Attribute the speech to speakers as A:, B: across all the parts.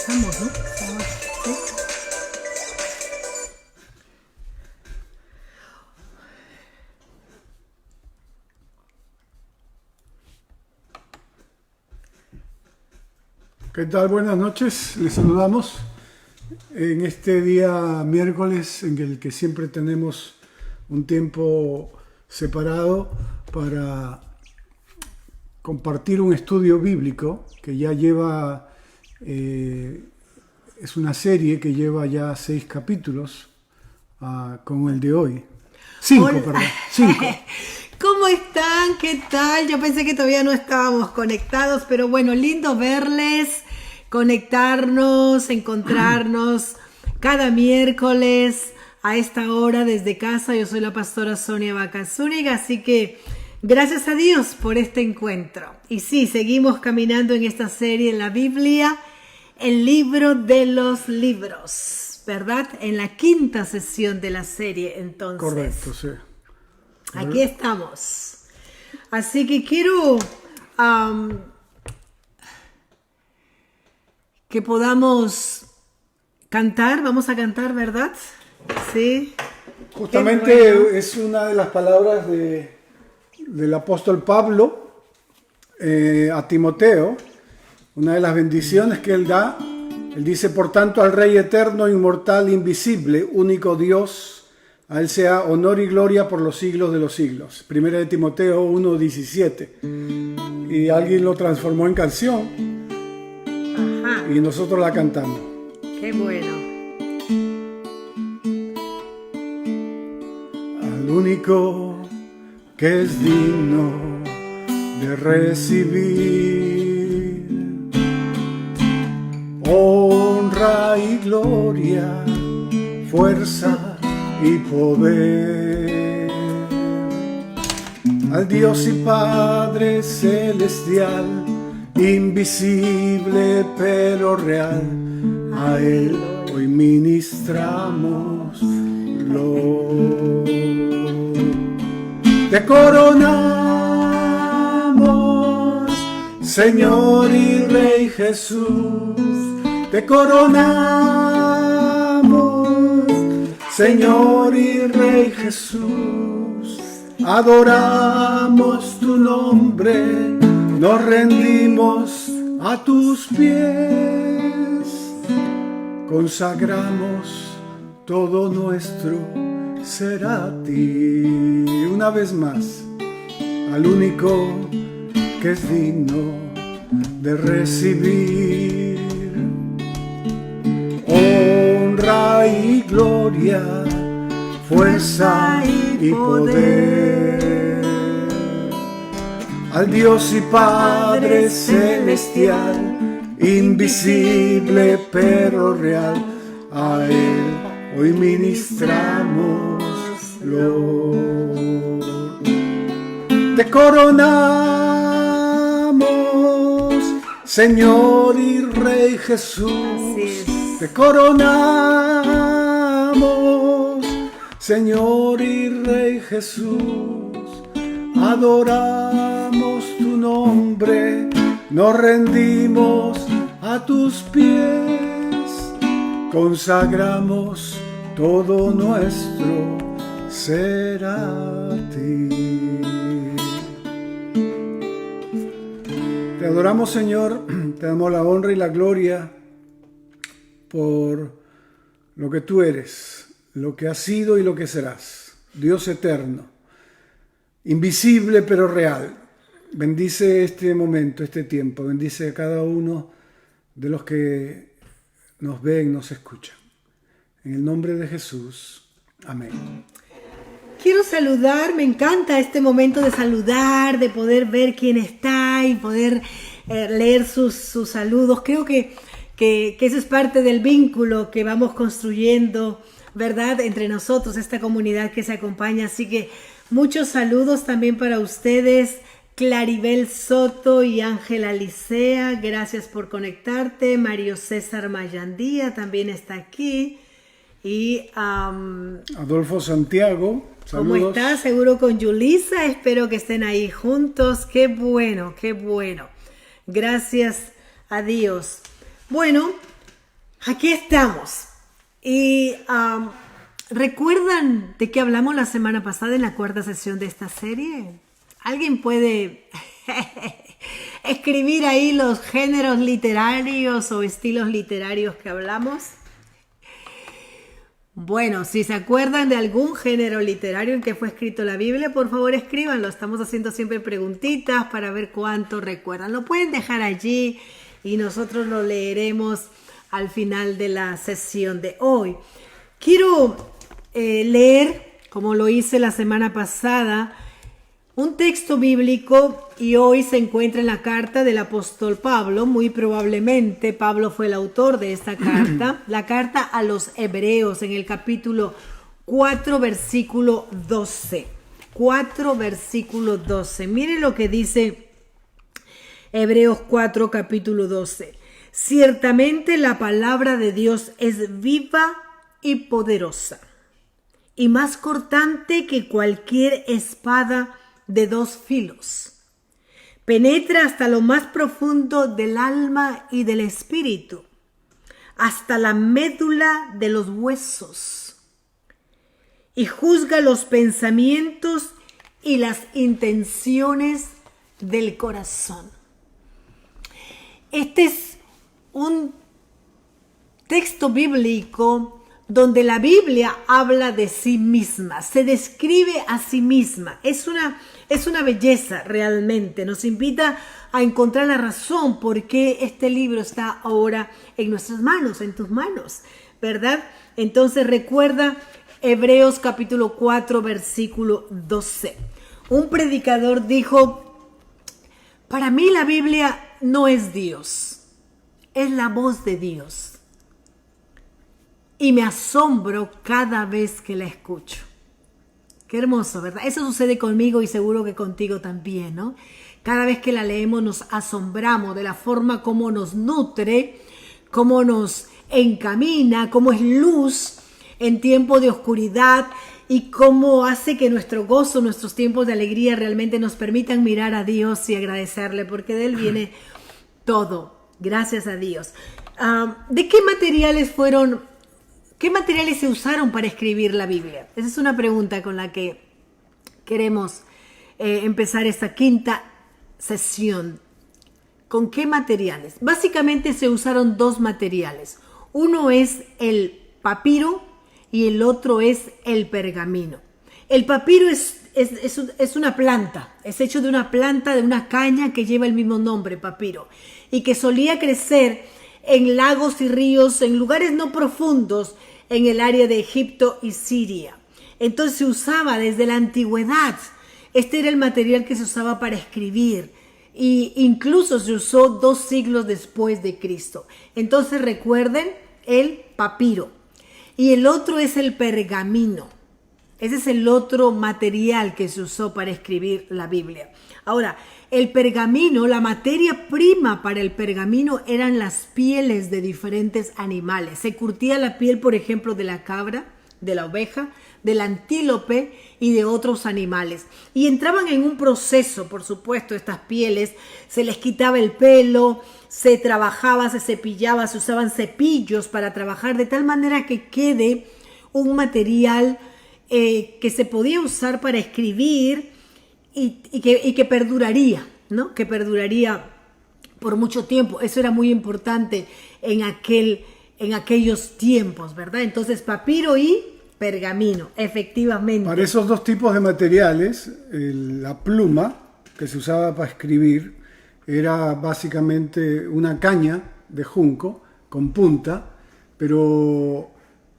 A: empezamos, ¿no? ¿Sí?
B: ¿Qué tal? Buenas noches, les saludamos en este día miércoles en el que siempre tenemos un tiempo separado para compartir un estudio bíblico que ya lleva, es una serie que lleva ya 6 capítulos con el de hoy. 5, perdón. 5.
A: ¿Cómo están? ¿Qué tal? Yo pensé que todavía no estábamos conectados, pero bueno, lindo verles, conectarnos, encontrarnos cada miércoles a esta hora desde casa. Yo soy la pastora Sonia Vaca Zúñiga, así que gracias a Dios por este encuentro. Y sí, seguimos caminando en esta serie en la Biblia, el libro de los libros, ¿verdad? En la 5ª sesión de la serie, entonces.
B: Correcto, sí.
A: Aquí estamos. Así que quiero que podamos cantar. Vamos a cantar, ¿verdad? Sí.
B: Justamente
A: bueno.
B: Es una de las palabras del apóstol Pablo a Timoteo, una de las bendiciones que él da. Él dice: por tanto, al Rey eterno, inmortal, invisible, único Dios, a Él sea honor y gloria por los siglos de los siglos. Primera de Timoteo 1:17. Y alguien lo transformó en canción.
A: Ajá.
B: Y nosotros la cantamos.
A: Qué bueno.
B: Al único que es digno de recibir honra y gloria, fuerza y poder, al Dios y Padre celestial, invisible pero real, a Él hoy ministramos. Te coronamos, Señor y Rey Jesús, te coronamos, Señor y Rey Jesús, adoramos tu nombre, nos rendimos a tus pies, consagramos todo nuestro ser a ti. Una vez más, al único que es digno de recibir honra y gloria, fuerza y poder, al Dios y Padre celestial, invisible pero real, a Él hoy ministramos. Te coronamos, Señor y Rey Jesús, te coronamos, Señor y Rey Jesús, adoramos tu nombre, nos rendimos a tus pies, consagramos todo nuestro ser a ti. Te adoramos, Señor, te damos la honra y la gloria por lo que tú eres, lo que has sido y lo que serás. Dios eterno, invisible pero real. Bendice este momento, este tiempo. Bendice a cada uno de los que nos ven, nos escuchan. En el nombre de Jesús. Amén.
A: Quiero saludar, me encanta este momento de saludar, de poder ver quién está y poder leer sus saludos. Creo que eso es parte del vínculo que vamos construyendo, ¿verdad? Entre nosotros, esta comunidad que se acompaña. Así que muchos saludos también para ustedes, Claribel Soto y Ángela Licea. Gracias por conectarte. Mario César Mayandía también está aquí. Y
B: Adolfo Santiago, saludos.
A: ¿Cómo estás? Seguro con Yulisa, espero que estén ahí juntos. Qué bueno, qué bueno. Gracias a Dios. Bueno, Aquí estamos. Y ¿recuerdan de qué hablamos la semana pasada en la cuarta sesión de esta serie? ¿Alguien puede escribir ahí los géneros literarios o estilos literarios que hablamos? Bueno, si se acuerdan de algún género literario en que fue escrito la Biblia, por favor escríbanlo. Estamos haciendo siempre preguntitas para ver cuánto recuerdan. Lo pueden dejar allí y nosotros lo leeremos al final de la sesión de hoy. Quiero leer, como lo hice la semana pasada, un texto bíblico y hoy se encuentra en la carta del apóstol Pablo. Muy probablemente Pablo fue el autor de esta carta, la carta a los Hebreos en el capítulo 4, versículo 12. 4, versículo 12. Miren lo que dice Hebreos 4, capítulo 12. Ciertamente la palabra de Dios es viva y poderosa, y más cortante que cualquier espada de dos filos. Penetra hasta lo más profundo del alma y del espíritu, hasta la médula de los huesos, y juzga los pensamientos y las intenciones del corazón. Este es un texto bíblico donde la Biblia habla de sí misma, se describe a sí misma. Es una belleza realmente. Nos invita a encontrar la razón por qué este libro está ahora en nuestras manos, en tus manos, ¿verdad? Entonces recuerda Hebreos capítulo 4, versículo 12. Un predicador dijo: para mí la Biblia no es Dios, es la voz de Dios. Y me asombro cada vez que la escucho. Qué hermoso, ¿verdad? Eso sucede conmigo y seguro que contigo también, ¿no? Cada vez que la leemos nos asombramos de la forma como nos nutre, cómo nos encamina, cómo es luz en tiempo de oscuridad y cómo hace que nuestro gozo, nuestros tiempos de alegría realmente nos permitan mirar a Dios y agradecerle, porque de Él viene todo. Gracias a Dios. ¿De qué materiales se usaron para escribir la Biblia? Esa es una pregunta con la que queremos empezar esta quinta sesión. ¿Con qué materiales? Básicamente se usaron dos materiales. Uno es el papiro y el otro es el pergamino. El papiro es una planta, es hecho de una planta, de una caña que lleva el mismo nombre, papiro, y que solía crecer en lagos y ríos, en lugares no profundos, en el área de Egipto y Siria. Entonces se usaba desde la antigüedad. Este era el material que se usaba para escribir, e incluso se usó 2 siglos después de Cristo. Entonces recuerden el papiro. Y el otro es el pergamino. Ese es el otro material que se usó para escribir la Biblia. Ahora, el pergamino, la materia prima para el pergamino eran las pieles de diferentes animales. Se curtía la piel, por ejemplo, de la cabra, de la oveja, del antílope y de otros animales. Y entraban en un proceso, por supuesto, estas pieles. Se les quitaba el pelo, se trabajaba, se cepillaba, se usaban cepillos para trabajar de tal manera que quede un material que se podía usar para escribir y que perduraría, ¿no? Que perduraría por mucho tiempo. Eso era muy importante en aquellos tiempos, ¿verdad? Entonces, papiro y pergamino, efectivamente.
B: Para esos dos tipos de materiales, la pluma que se usaba para escribir era básicamente una caña de junco con punta, pero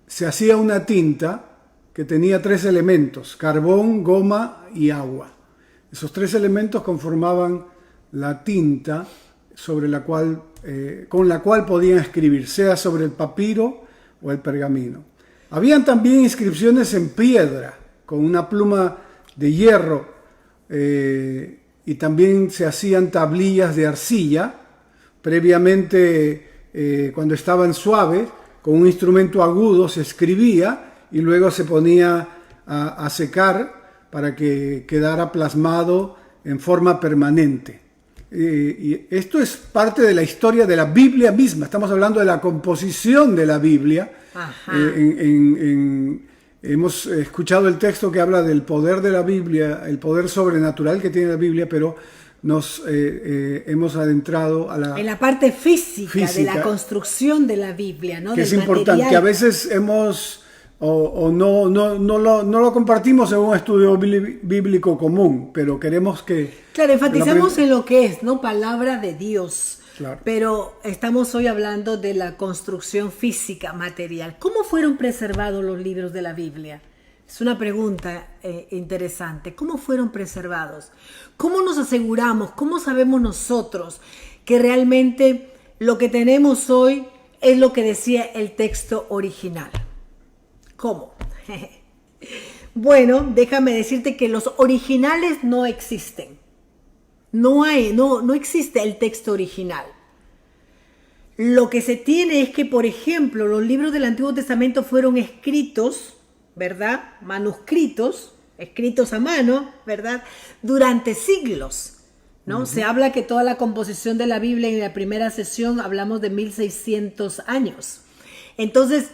B: se hacía una tinta que tenía 3 elementos: carbón, goma y agua. Esos 3 elementos conformaban la tinta con la cual podían escribir, sea sobre el papiro o el pergamino. Habían también inscripciones en piedra, con una pluma de hierro, y también se hacían tablillas de arcilla, previamente cuando estaban suaves, con un instrumento agudo se escribía y luego se ponía a secar para que quedara plasmado en forma permanente. y esto es parte de la historia de la Biblia misma. Estamos hablando de la composición de la Biblia. Hemos escuchado el texto que habla del poder de la Biblia, el poder sobrenatural que tiene la Biblia, pero nos hemos adentrado
A: en la parte física de la construcción de la Biblia, ¿no?
B: Que es importante, que a veces no lo compartimos en un estudio bíblico común, pero queremos que...
A: Claro, enfatizamos en lo que es, ¿no? Palabra de Dios.
B: Claro.
A: Pero estamos hoy hablando de la construcción física, material. ¿Cómo fueron preservados los libros de la Biblia? Es una pregunta interesante. ¿Cómo fueron preservados? ¿Cómo nos aseguramos? ¿Cómo sabemos nosotros que realmente lo que tenemos hoy es lo que decía el texto original? ¿Cómo? Bueno, déjame decirte que los originales no existen. No existe el texto original. Lo que se tiene es que, por ejemplo, los libros del Antiguo Testamento fueron escritos, ¿verdad? Manuscritos, escritos a mano, ¿verdad? Durante siglos, ¿no? Se habla que toda la composición de la Biblia en la primera sesión hablamos de 1600 años. Entonces,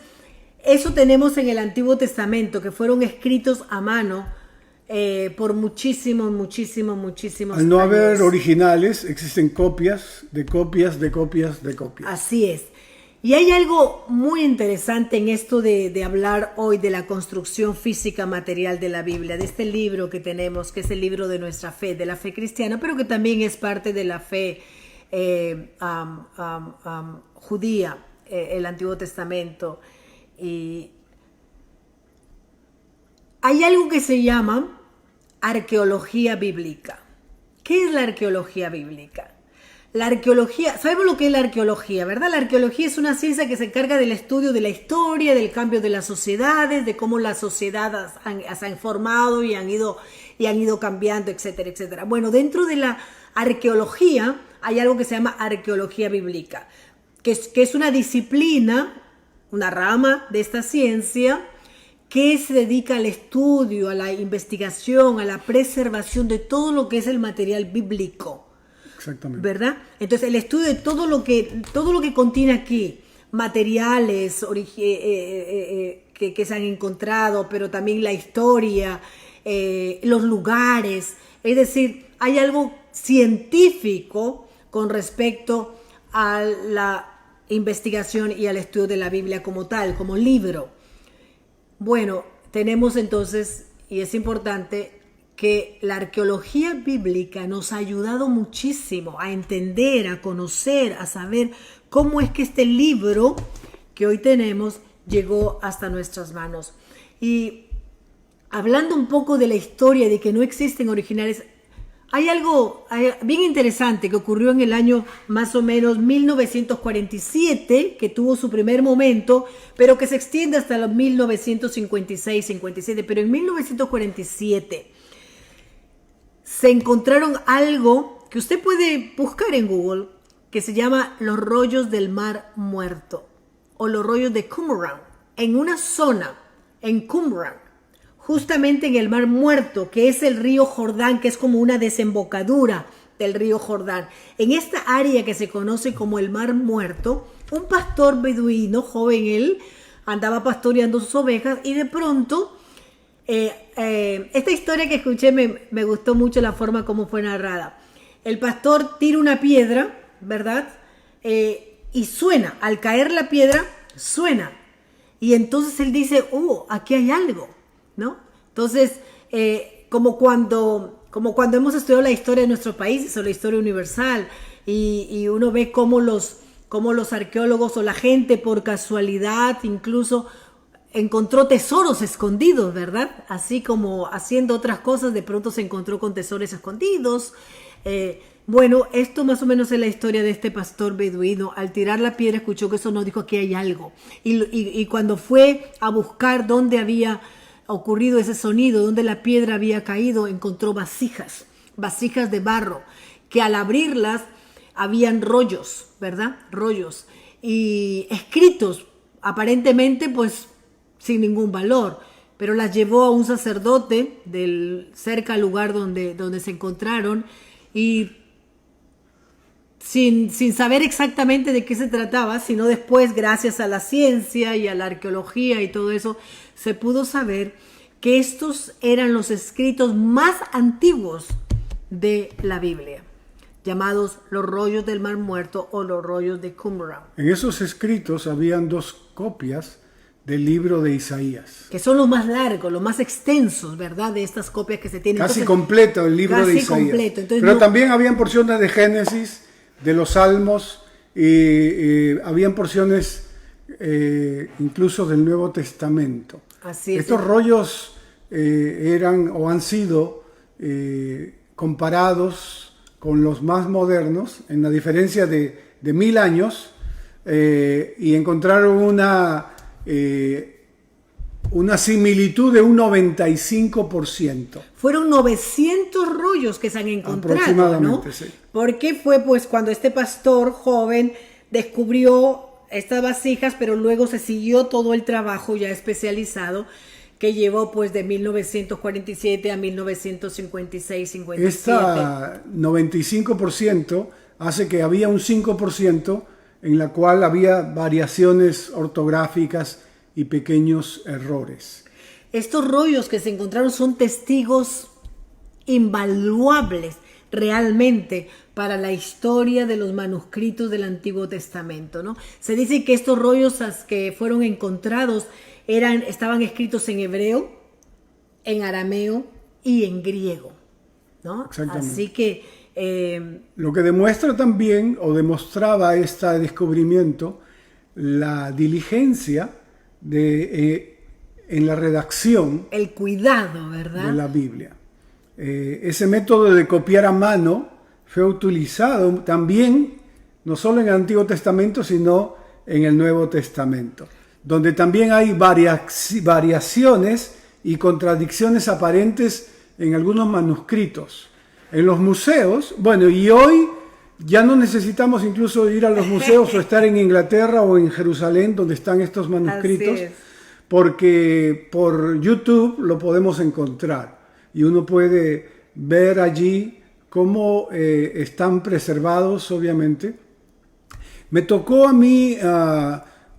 A: eso tenemos en el Antiguo Testamento, que fueron escritos a mano por muchísimos
B: Al no
A: años.
B: haber originales, existen copias de copias de copias de copias.
A: Así es. Y hay algo muy interesante en esto de hablar hoy de la construcción física material de la Biblia, de este libro que tenemos, que es el libro de nuestra fe, de la fe cristiana, pero que también es parte de la fe judía, el Antiguo Testamento. Y hay algo que se llama arqueología bíblica. ¿Qué es la arqueología bíblica? La arqueología, sabemos lo que es la arqueología, ¿verdad? La arqueología es una ciencia que se encarga del estudio de la historia, del cambio de las sociedades, de cómo las sociedades se han formado y han ido cambiando, etcétera, etcétera. Bueno, dentro de la arqueología hay algo que se llama arqueología bíblica, que es una disciplina, una rama de esta ciencia que se dedica al estudio, a la investigación, a la preservación de todo lo que es el material bíblico.
B: Exactamente.
A: ¿Verdad? Entonces, el estudio de todo lo que contiene aquí, materiales que se han encontrado, pero también la historia, los lugares. Es decir, hay algo científico con respecto a la investigación y al estudio de la Biblia como tal, como libro. Bueno, tenemos entonces, y es importante, que la arqueología bíblica nos ha ayudado muchísimo a entender, a conocer, a saber cómo es que este libro que hoy tenemos llegó hasta nuestras manos. Y hablando un poco de la historia de que no existen originales, hay algo bien interesante que ocurrió en el año más o menos 1947, que tuvo su primer momento, pero que se extiende hasta los 1956-57. Pero en 1947 se encontraron algo que usted puede buscar en Google, que se llama los rollos del Mar Muerto, o los rollos de Qumran, en una zona, en Qumran, justamente en el Mar Muerto, que es el río Jordán, que es como una desembocadura del río Jordán. En esta área que se conoce como el Mar Muerto, un pastor beduino, joven él, andaba pastoreando sus ovejas y de pronto, esta historia que escuché me gustó mucho la forma como fue narrada. El pastor tira una piedra, ¿verdad? Y suena, al caer la piedra, suena. Y entonces él dice, aquí hay algo, ¿no? Entonces, como cuando hemos estudiado la historia de nuestro país, o la historia universal, y uno ve cómo los arqueólogos o la gente por casualidad incluso encontró tesoros escondidos, ¿verdad? Así como haciendo otras cosas, de pronto se encontró con tesoros escondidos. Bueno, esto más o menos es la historia de este pastor beduino. Al tirar la piedra escuchó que eso no dijo, aquí hay algo. Y cuando fue a buscar dónde había ocurrido ese sonido, dónde la piedra había caído, encontró vasijas de barro, que al abrirlas habían rollos, ¿verdad? Rollos. Y escritos, aparentemente pues sin ningún valor, pero las llevó a un sacerdote del cerca al lugar donde se encontraron y sin saber exactamente de qué se trataba, sino después, gracias a la ciencia y a la arqueología y todo eso, se pudo saber que estos eran los escritos más antiguos de la Biblia, llamados los rollos del Mar Muerto o los rollos de Qumran.
B: En esos escritos habían 2 copias del libro de Isaías.
A: Que son los más largos, los más extensos, ¿verdad? De estas copias que se tienen.
B: Casi
A: Entonces,
B: completo el libro de Isaías.
A: Completo. Entonces,
B: pero también habían porciones de Génesis, de los Salmos, y habían porciones incluso del Nuevo Testamento.
A: Así es.
B: Estos rollos eran o han sido comparados con los más modernos, en la diferencia de 1000 años, y encontraron una similitud de un 95%.
A: Fueron 900 rollos que se han encontrado,
B: aproximadamente,
A: ¿no?
B: Sí.
A: Porque fue pues cuando este pastor joven descubrió estas vasijas, pero luego se siguió todo el trabajo ya especializado que llevó pues de 1947 a 1956-57.
B: Este 95% hace que había un 5% en la cual había variaciones ortográficas y pequeños errores.
A: Estos rollos que se encontraron son testigos invaluables realmente para la historia de los manuscritos del Antiguo Testamento, ¿no? Se dice que estos rollos que fueron encontrados estaban escritos en hebreo, en arameo y en griego, ¿no?
B: Exactamente.
A: Así que
B: lo que demuestra también, o demostraba este descubrimiento, la diligencia en la redacción,
A: el cuidado, ¿verdad?,
B: de la Biblia. Ese método de copiar a mano fue utilizado también, no solo en el Antiguo Testamento, sino en el Nuevo Testamento, donde también hay variaciones y contradicciones aparentes en algunos manuscritos. En los museos, bueno, y hoy ya no necesitamos incluso ir a los museos o estar en Inglaterra o en Jerusalén, donde están estos manuscritos, porque por YouTube lo podemos encontrar y uno puede ver allí cómo están preservados, obviamente. Me tocó a mí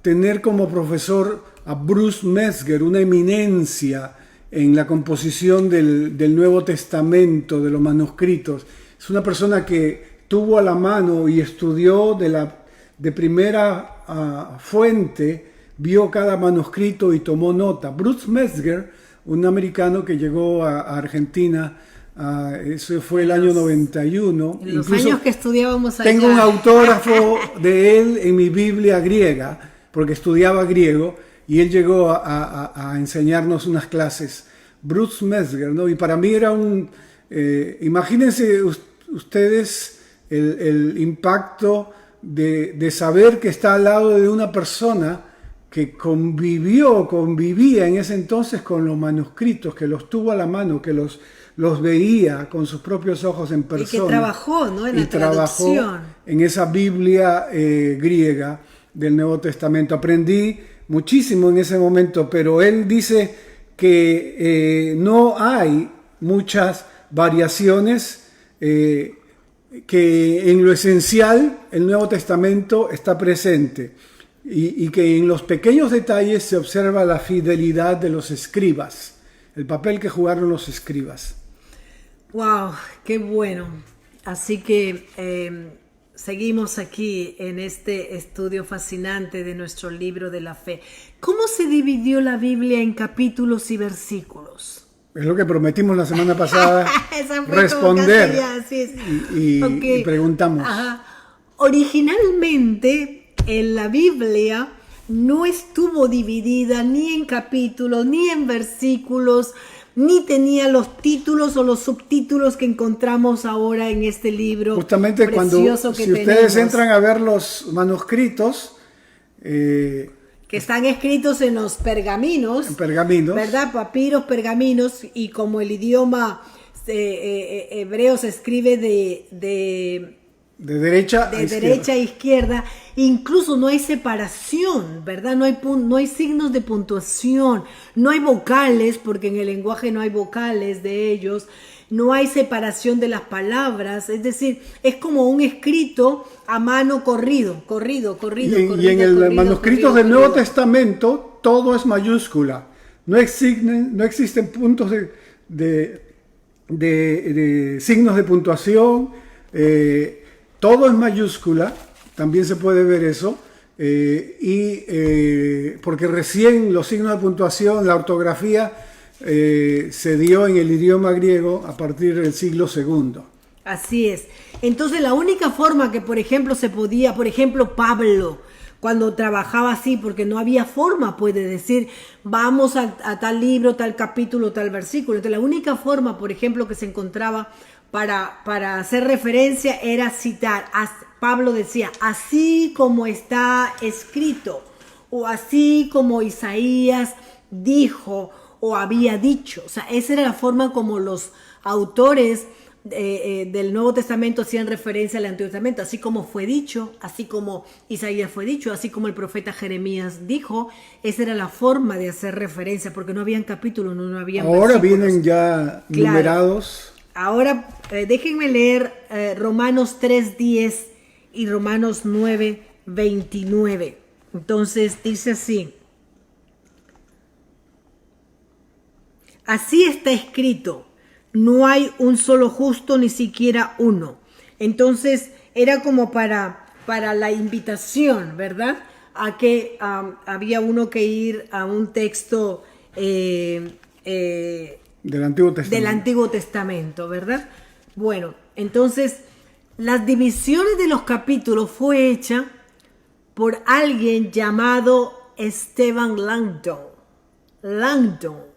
B: tener como profesor a Bruce Metzger, una eminencia en la composición del Nuevo Testamento, de los manuscritos. Es una persona que tuvo a la mano y estudió de primera fuente, vio cada manuscrito y tomó nota. Bruce Metzger, un americano que llegó a Argentina, eso fue el año 91.
A: En los años que estudiábamos allá.
B: Tengo un autógrafo de él en mi Biblia griega, porque estudiaba griego, y él llegó a enseñarnos unas clases. Bruce Metzger, ¿no? Y para mí era imagínense ustedes el impacto de saber que está al lado de una persona que convivía en ese entonces con los manuscritos, que los tuvo a la mano, que los veía con sus propios ojos en persona.
A: Y que trabajó, ¿no?, en la traducción.
B: Trabajó en esa Biblia griega del Nuevo Testamento. Aprendí muchísimo en ese momento, pero él dice que no hay muchas variaciones, que en lo esencial el Nuevo Testamento está presente y que en los pequeños detalles se observa la fidelidad de los escribas, el papel que jugaron los escribas.
A: ¡Wow! ¡Qué bueno! Así que seguimos aquí en este estudio fascinante de nuestro libro de la fe. ¿Cómo se dividió la Biblia en capítulos y versículos?
B: Es lo que prometimos la semana pasada, responder y preguntamos.
A: Ajá. Originalmente en la Biblia no estuvo dividida ni en capítulos, ni en versículos, ni tenía los títulos o los subtítulos que encontramos ahora en este libro.
B: Justamente
A: precioso
B: si ustedes entran a ver los manuscritos,
A: que están escritos en los pergaminos, ¿verdad? Papiros, pergaminos, y como el idioma hebreo se escribe de
B: de derecha a
A: de
B: izquierda.
A: derecha a izquierda, incluso no hay separación, ¿verdad? No hay signos de puntuación, no hay vocales, porque en el lenguaje no hay vocales de ellos, no hay separación de las palabras, es decir, es como un escrito a mano corrido.
B: Y en el manuscrito del Nuevo Testamento todo es mayúscula, no existen puntos de signos de puntuación, todo es mayúscula, también se puede ver eso, porque recién los signos de puntuación, la ortografía, se dio en el idioma griego a partir del siglo II.
A: Así es. Entonces la única forma que, por ejemplo, Pablo, cuando trabajaba así, porque no había forma, puede decir, vamos a tal libro, tal capítulo, tal versículo. Entonces la única forma, por ejemplo, que se encontraba para hacer referencia era citar. Pablo decía, así como está escrito, o así como Isaías dijo o había dicho. O sea, esa era la forma como los autores del Nuevo Testamento hacían referencia al Antiguo Testamento, así como fue dicho, así como Isaías fue dicho, así como el profeta Jeremías dijo. Esa era la forma de hacer referencia, porque no habían capítulos, no habían
B: Ahora
A: versículos.
B: vienen ya numerados.
A: Ahora déjenme leer Romanos 3:10 y Romanos 9:29. Entonces dice así: así está escrito, no hay un solo justo, ni siquiera uno. Entonces era como para la invitación, ¿verdad? A que había uno que ir a un texto
B: Del Antiguo Testamento.
A: ¿Verdad? Bueno, entonces las divisiones de los capítulos fue hecha por alguien llamado Esteban Langton,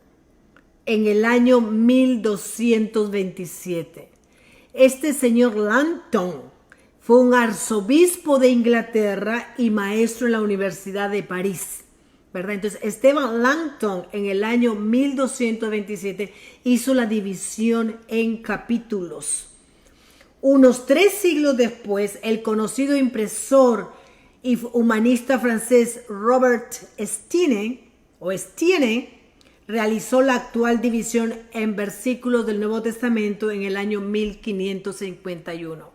A: en el año 1227. Este señor Langton fue un arzobispo de Inglaterra y maestro en la Universidad de París, ¿verdad? Entonces, Esteban Langton en el año 1227 hizo la división en capítulos. Unos 3 siglos después, el conocido impresor y humanista francés Robert Estienne realizó la actual división en versículos del Nuevo Testamento en el año 1551.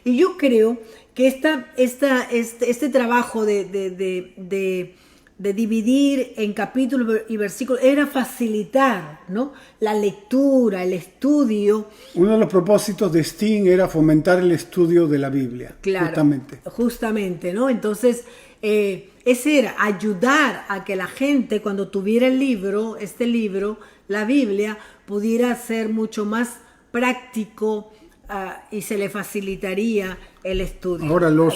A: Y yo creo que este trabajo de dividir en capítulos y versículos era facilitar, ¿no?, la lectura, el estudio.
B: Uno de los propósitos de Steen era fomentar el estudio de la Biblia.
A: Claro, justamente, ¿no? Entonces, ese era ayudar a que la gente, cuando tuviera este libro, la Biblia, pudiera ser mucho más práctico y se le facilitaría el estudio.
B: Ahora, en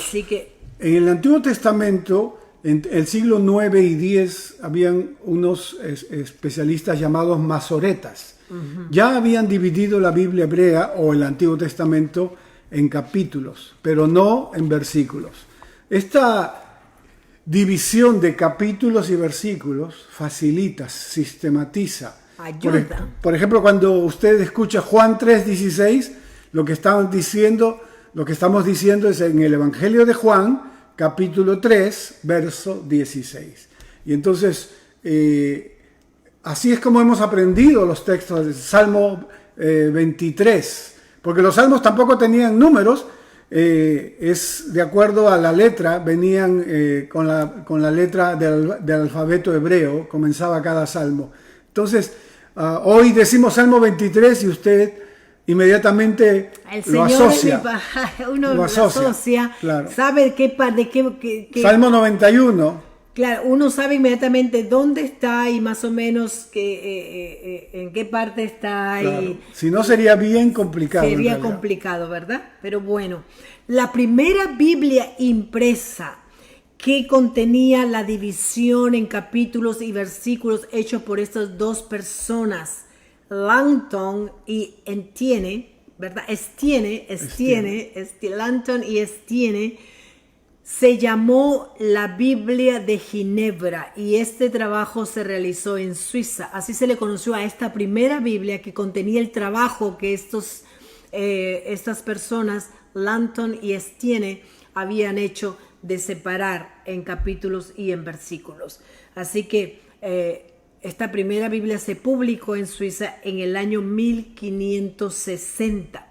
B: el Antiguo Testamento, en el siglo 9 y 10, habían unos especialistas llamados masoretas. Ya habían dividido la Biblia hebrea o el Antiguo Testamento en capítulos, pero no en versículos. Esta división de capítulos y versículos facilita, sistematiza.
A: Ayuda.
B: Por ejemplo, cuando usted escucha Juan 3:16, lo que estamos diciendo es en el Evangelio de Juan, capítulo 3, verso 16. Y entonces, así es como hemos aprendido los textos del Salmo 23, porque los salmos tampoco tenían números, es de acuerdo a la letra, venían con la letra del alfabeto hebreo, comenzaba cada salmo. Entonces, hoy decimos Salmo 23 y usted inmediatamente lo asocia.
A: Uno lo asocia,
B: claro.
A: Sabe de qué.
B: Salmo 91.
A: Claro, uno sabe inmediatamente dónde está y más o menos en qué parte está.
B: Claro.
A: Y
B: si no, sería bien complicado.
A: Sería complicado, ¿verdad? Pero bueno, la primera Biblia impresa que contenía la división en capítulos y versículos hecho por estas dos personas, Langton y Estienne, ¿verdad? Langton y Estienne, se llamó la Biblia de Ginebra y este trabajo se realizó en Suiza. Así se le conoció a esta primera Biblia que contenía el trabajo que estas personas Lanton y Estienne habían hecho de separar en capítulos y en versículos. Así que esta primera Biblia se publicó en Suiza en el año 1560.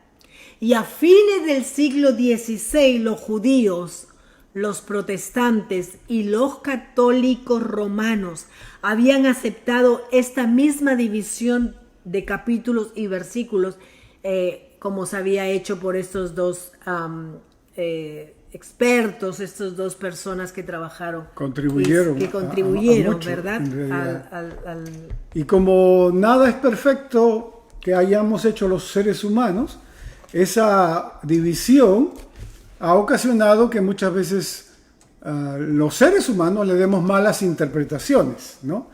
A: Y a fines del siglo XVI, los judíos, los protestantes y los católicos romanos habían aceptado esta misma división de capítulos y versículos, como se había hecho por estos dos expertos, estas dos personas que trabajaron.
B: Contribuyeron.
A: Que contribuyeron,
B: mucho,
A: ¿verdad?
B: Y como nada es perfecto que hayamos hecho los seres humanos, esa división ha ocasionado que muchas veces los seres humanos le demos malas interpretaciones, ¿no?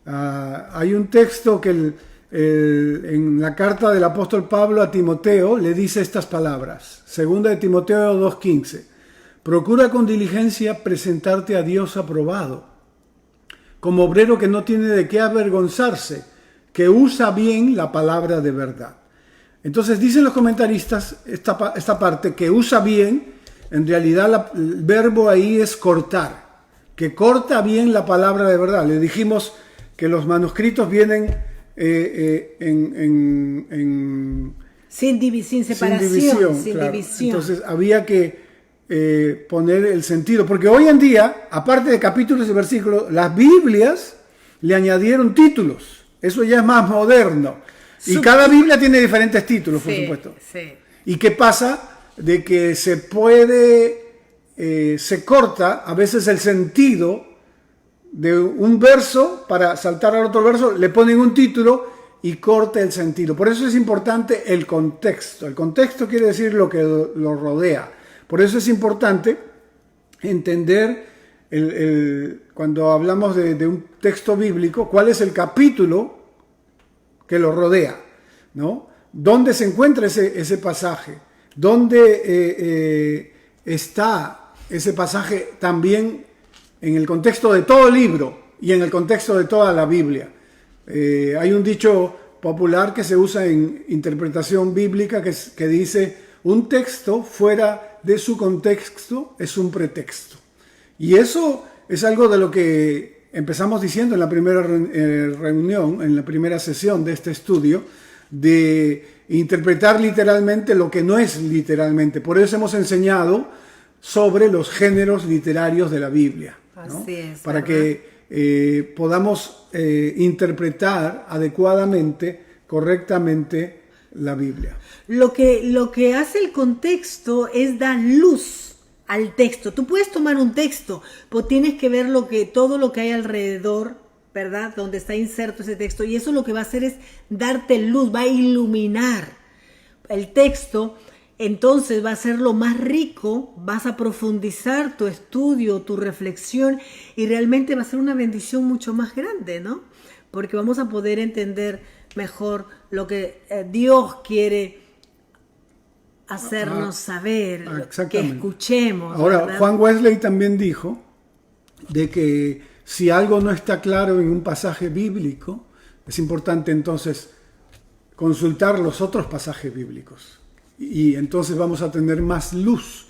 B: Hay un texto que en la carta del apóstol Pablo a Timoteo le dice estas palabras, 2 de Timoteo 2:15, procura con diligencia presentarte a Dios aprobado, como obrero que no tiene de qué avergonzarse, que usa bien la palabra de verdad. Entonces dicen los comentaristas esta parte, que usa bien, en realidad el verbo ahí es cortar, que corta bien la palabra de verdad. Le dijimos que los manuscritos vienen
A: sin separación, sin
B: claro.
A: división.
B: Entonces había que poner el sentido, porque hoy en día, aparte de capítulos y versículos, las Biblias le añadieron títulos. Eso ya es más moderno. Y cada Biblia tiene diferentes títulos, por supuesto.
A: Sí.
B: ¿Y qué pasa? De que se corta a veces el sentido de un verso para saltar al otro verso, le ponen un título y corta el sentido. Por eso es importante el contexto. El contexto quiere decir lo que lo rodea. Por eso es importante entender cuando hablamos de un texto bíblico, cuál es el capítulo que lo rodea, ¿no? ¿Dónde se encuentra ese pasaje? ¿Dónde está ese pasaje también en el contexto de todo el libro y en el contexto de toda la Biblia? Hay un dicho popular que se usa en interpretación bíblica que dice, un texto fuera de su contexto es un pretexto. Y eso es algo de lo que empezamos diciendo en la primera reunión, en la primera sesión de este estudio, de interpretar literalmente lo que no es literalmente. Por eso hemos enseñado sobre los géneros literarios de la Biblia, ¿no?
A: Así es,
B: para
A: ¿verdad?
B: que podamos interpretar adecuadamente, correctamente la Biblia.
A: Lo que hace el contexto es dar luz al texto. Tú puedes tomar un texto, pero tienes que ver todo lo que hay alrededor, ¿verdad? Donde está inserto ese texto. Y eso lo que va a hacer es darte luz, va a iluminar el texto. Entonces va a ser lo más rico, vas a profundizar tu estudio, tu reflexión, y realmente va a ser una bendición mucho más grande, ¿no? Porque vamos a poder entender mejor lo que Dios quiere hacernos saber, que escuchemos.
B: Ahora,
A: ¿verdad?
B: Juan Wesley también dijo de que si algo no está claro en un pasaje bíblico, es importante entonces consultar los otros pasajes bíblicos. Y entonces vamos a tener más luz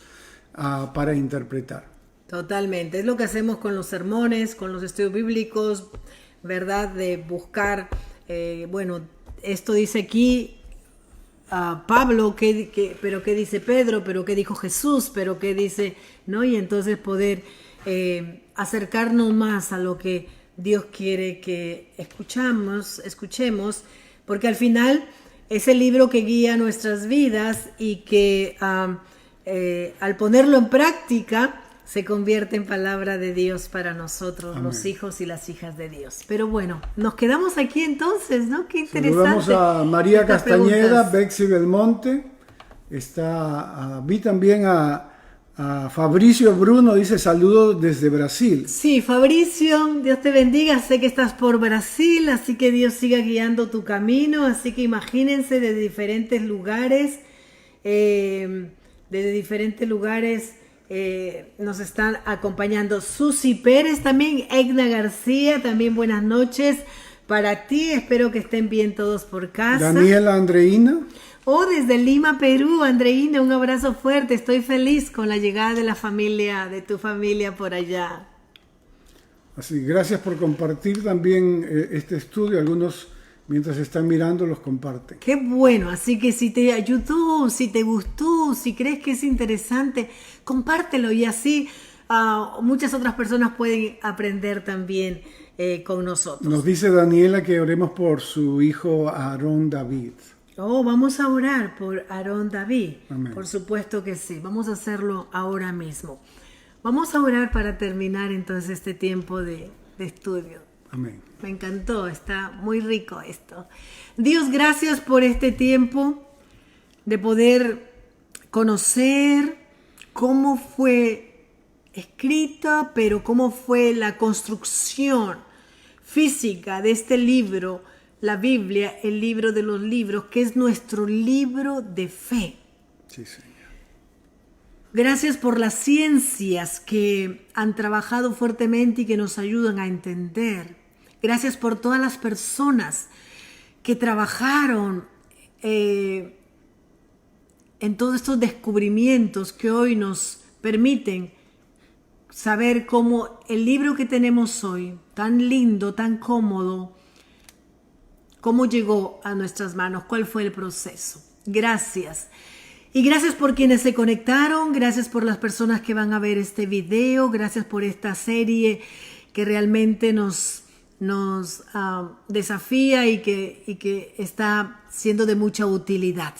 B: para interpretar.
A: Totalmente. Es lo que hacemos con los sermones, con los estudios bíblicos, ¿verdad? De buscar, esto dice aquí Pablo, pero qué dice Pedro, pero qué dijo Jesús, pero qué dice, ¿no? Y entonces poder acercarnos más a lo que Dios quiere que escuchemos, porque al final es el libro que guía nuestras vidas y que al ponerlo en práctica se convierte en palabra de Dios para nosotros, Amén. Los hijos y las hijas de Dios. Pero bueno, nos quedamos aquí entonces, ¿no? Qué interesante.
B: Saludamos a María
A: estas
B: Castañeda,
A: preguntas.
B: Bexy Belmonte. Vi también a Fabricio Bruno, dice saludos desde Brasil.
A: Sí, Fabricio, Dios te bendiga. Sé que estás por Brasil, así que Dios siga guiando tu camino. Así que imagínense desde diferentes lugares, nos están acompañando Susi Pérez, también Egna García, también buenas noches para ti, espero que estén bien todos por casa.
B: Daniela Andreina.
A: Oh, desde Lima, Perú, Andreina, un abrazo fuerte. Estoy feliz con la llegada de la familia, de tu familia por allá.
B: Así, gracias por compartir también este estudio. Algunos, mientras están mirando, los comparten.
A: Qué bueno, así que si te ayudó, si te gustó, si crees que es interesante, compártelo y así muchas otras personas pueden aprender también con nosotros.
B: Nos dice Daniela que oremos por su hijo Aarón David.
A: Oh, vamos a orar por Aarón David.
B: Amén.
A: Por supuesto que sí. Vamos a hacerlo ahora mismo. Vamos a orar para terminar entonces este tiempo de estudio.
B: Amén.
A: Me encantó, está muy rico esto. Dios, gracias por este tiempo de poder conocer cómo fue escrita, pero cómo fue la construcción física de este libro, la Biblia, el libro de los libros, que es nuestro libro de fe.
B: Sí, Señor.
A: Gracias por las ciencias que han trabajado fuertemente y que nos ayudan a entender. Gracias por todas las personas que trabajaron en todos estos descubrimientos que hoy nos permiten saber cómo el libro que tenemos hoy, tan lindo, tan cómodo, cómo llegó a nuestras manos, cuál fue el proceso. Gracias. Y gracias por quienes se conectaron, gracias por las personas que van a ver este video, gracias por esta serie que realmente nos desafía y que está siendo de mucha utilidad.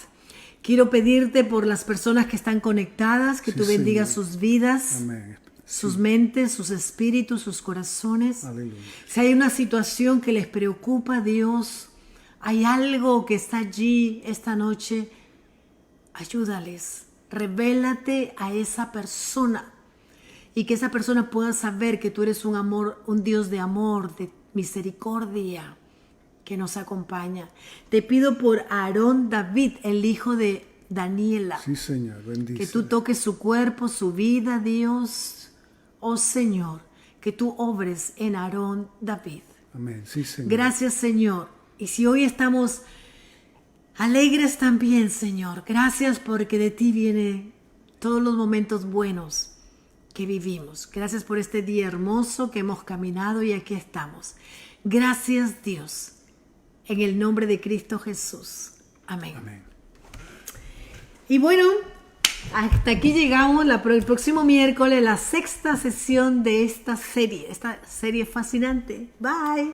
A: Quiero pedirte por las personas que están conectadas, que tú bendigas sus vidas.
B: Amén.
A: Sus mentes, sus espíritus, sus corazones.
B: Aleluya.
A: Si hay una situación que les preocupa, Dios, hay algo que está allí esta noche, ayúdales, revélate a esa persona y que esa persona pueda saber que tú eres un amor, un Dios de amor, de misericordia que nos acompaña. Te pido por Aarón David, el hijo de Daniela.
B: Sí, Señor, bendice.
A: Que tú toques su cuerpo, su vida, Dios. Oh Señor, que tú obres en Aarón David.
B: Amén. Sí, Señor.
A: Gracias, Señor. Y si hoy estamos alegres también, Señor, gracias porque de ti vienen todos los momentos buenos que vivimos. Gracias por este día hermoso que hemos caminado y aquí estamos. Gracias, Dios, en el nombre de Cristo Jesús. Amén.
B: Amén.
A: Y bueno, hasta aquí llegamos. El próximo miércoles, la 6ª sesión de esta serie fascinante. Bye.